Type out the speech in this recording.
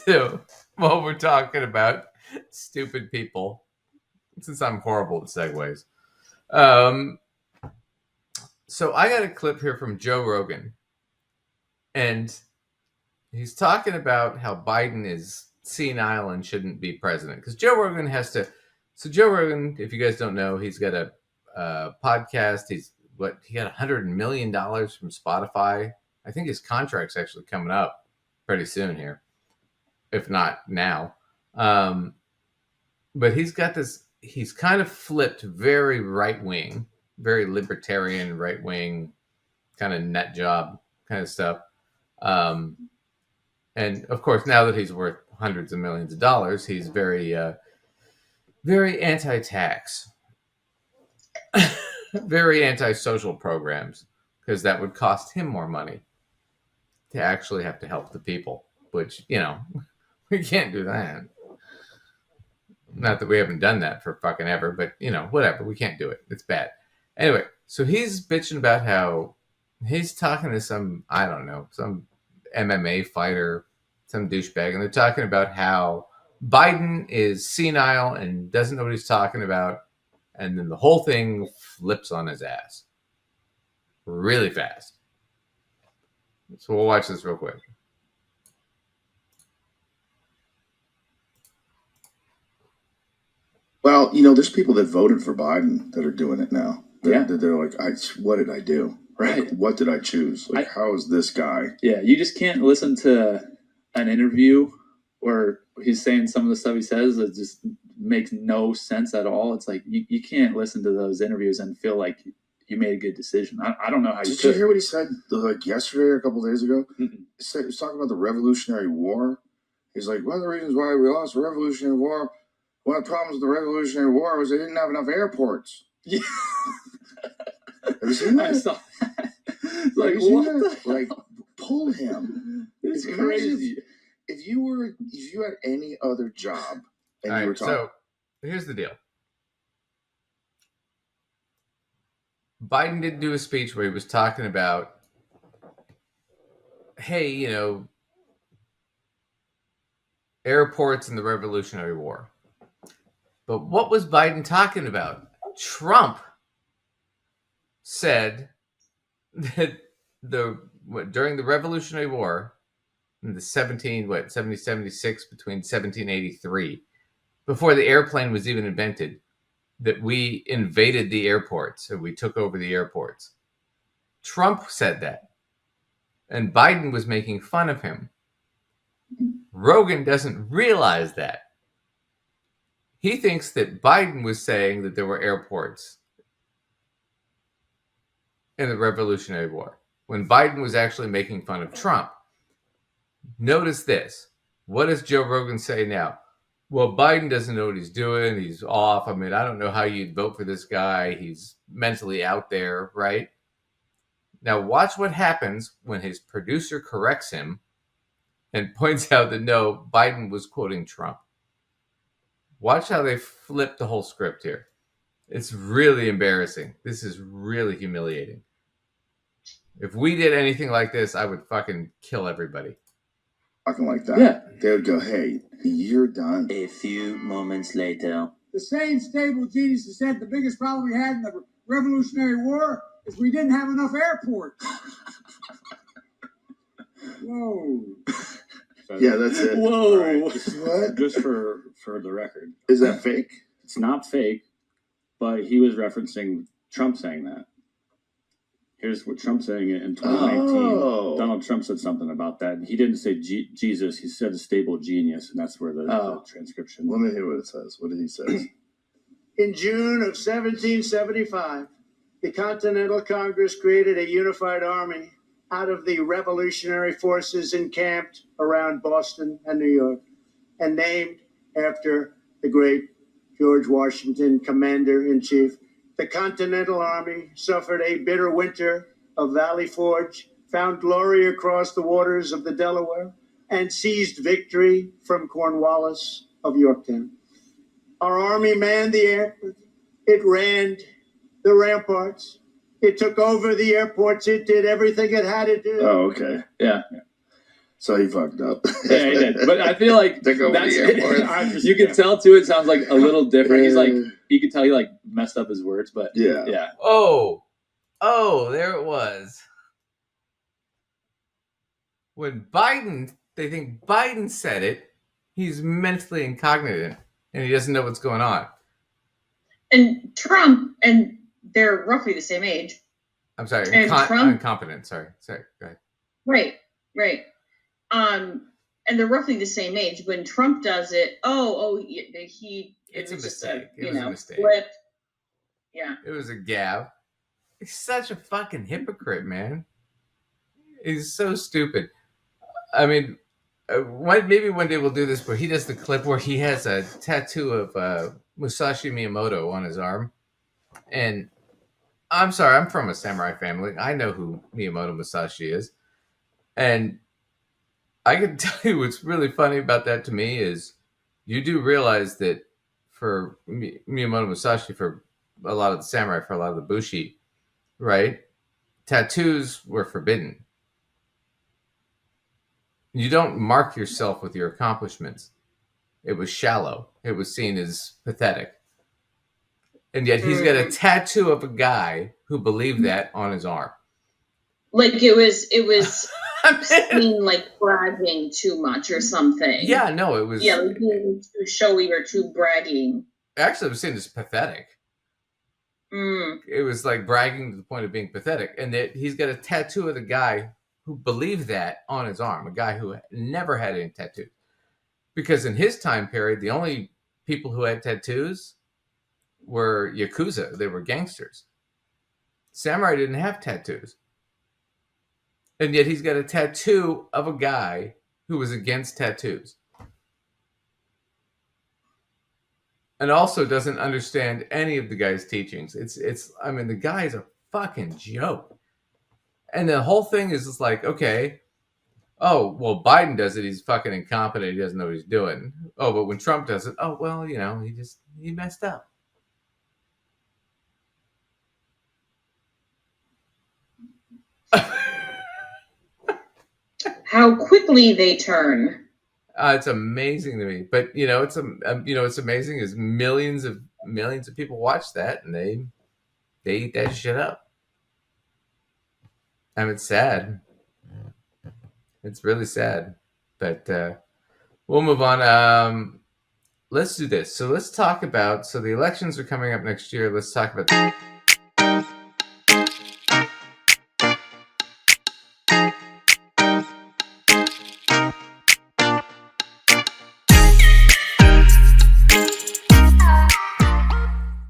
So while we're talking about stupid people, since I'm horrible at segues, um, so I got a clip here from Joe Rogan, and he's talking about how Biden is senile and shouldn't be president because Joe Rogan has to. So Joe Rogan, if you guys don't know, he's got a podcast. He got $100 million from Spotify. I think his contract's actually coming up pretty soon here, if not now. But he's got this. He's kind of flipped very right wing, very libertarian right wing, kind of nut job kind of stuff. And of course, now that he's worth hundreds of millions of dollars, he's very, very anti-tax, very anti-social programs, because that would cost him more money to actually have to help the people, which, we can't do that. Not that we haven't done that for fucking ever, but, whatever. We can't do it. It's bad. Anyway, so he's bitching about how he's talking to some, I don't know, some MMA fighter, some douchebag, and they're talking about how Biden is senile and doesn't know what he's talking about, and then the whole thing flips on his ass really fast. So we'll watch this real quick. Well, there's people that voted for Biden that are doing it now. They're like, what did I do? Right. Like, what did I choose? Like, how is this guy? Yeah, you just can't listen to an interview where he's saying some of the stuff he says that just makes no sense at all. It's like you can't listen to those interviews and feel like you made a good decision. I don't know how Did you hear what he said like yesterday or a couple of days ago? Mm-mm. He was talking about the Revolutionary War. He's like, one of the reasons why we lost the Revolutionary War, one of the problems with the Revolutionary War was they didn't have enough airports. Yeah. Have you seen that? I saw that. Like, what the hell? Like, pull him. It's crazy. If you had any other job and you were talking. So here's the deal. Biden did do a speech where he was talking about, hey, airports in the Revolutionary War. But what was Biden talking about? Trump said that during the Revolutionary War in the 1776 between 1783, before the airplane was even invented, that we invaded the airports and we took over the airports. Trump said that. And Biden was making fun of him. Rogan doesn't realize that. He thinks that Biden was saying that there were airports in the Revolutionary War, when Biden was actually making fun of Trump. Notice this. What does Joe Rogan say now? Well, Biden doesn't know what he's doing. He's off. I mean, I don't know how you'd vote for this guy. He's mentally out there, right? Now, watch what happens when his producer corrects him and points out that no, Biden was quoting Trump. Watch how they flip the whole script here. It's really embarrassing. This is really humiliating. If we did anything like this, I would fucking kill everybody. Fucking like that. Yeah. They would go, hey, you're done. A few moments later. The same stable genius said the biggest problem we had in the Revolutionary War is we didn't have enough airports. Whoa. Yeah, that's it. Whoa. Right. What? Just for the record. Is that fake? It's not fake, but he was referencing Trump saying that. Here's what Trump saying it in 2019. Oh. Donald Trump said something about that. He didn't say Jesus. He said a stable genius, and that's where the transcription. Let me hear what it says. What did he say? In June of 1775, the Continental Congress created a unified army out of the revolutionary forces encamped around Boston and New York, and named after the great George Washington, Commander-in-Chief. The Continental Army suffered a bitter winter of Valley Forge, found glory across the waters of the Delaware, and seized victory from Cornwallis of Yorktown. Our army manned the air. It ran the ramparts. It took over the airports. It did everything it had to do. Oh, okay. Yeah. So he fucked up. Yeah, he did. But I feel like Took over that's the airport. you can tell too. It sounds like a little different. He's like, you can tell he like messed up his words, but Yeah. Oh, there it was. When they think Biden said it, he's mentally incognitant and he doesn't know what's going on. And Trump, and they're roughly the same age. I'm sorry, And Trump, incompetent. Sorry, go ahead. Right. And they're roughly the same age. When Trump does it, It's a mistake. It was a mistake. Flipped. Yeah. It was a gaffe. He's such a fucking hypocrite, man. He's so stupid. I mean, maybe one day we'll do this where he does the clip where he has a tattoo of Musashi Miyamoto on his arm. And I'm sorry, I'm from a samurai family. I know who Miyamoto Musashi is. And I can tell you what's really funny about that to me is you do realize that for Miyamoto Musashi, for a lot of the samurai, for a lot of the bushi, right? Tattoos were forbidden. You don't mark yourself with your accomplishments. It was shallow. It was seen as pathetic. And yet he's got a tattoo of a guy who believed that on his arm. Like it was seen like bragging too much or something. Yeah, no, it was. Yeah, like being too showy or too bragging. Actually, it was seen as pathetic. It was like bragging to the point of being pathetic. And that he's got a tattoo of the guy who believed that on his arm, a guy who never had any tattoos. Because in his time period, the only people who had tattoos were Yakuza. They were gangsters. Samurai didn't have tattoos. And yet he's got a tattoo of a guy who was against tattoos. And also doesn't understand any of the guy's teachings. I mean, the guy's a fucking joke. And the whole thing is just like, okay, oh, well, Biden does it. He's fucking incompetent. He doesn't know what he's doing. Oh, but when Trump does it, oh, well, he messed up. How quickly they turn. It's amazing to me. But, it's amazing is millions of people watch that and they eat that shit up. I mean, it's sad. It's really sad. But we'll move on. Let's do this. So let's talk about, the elections are coming up next year. Let's talk about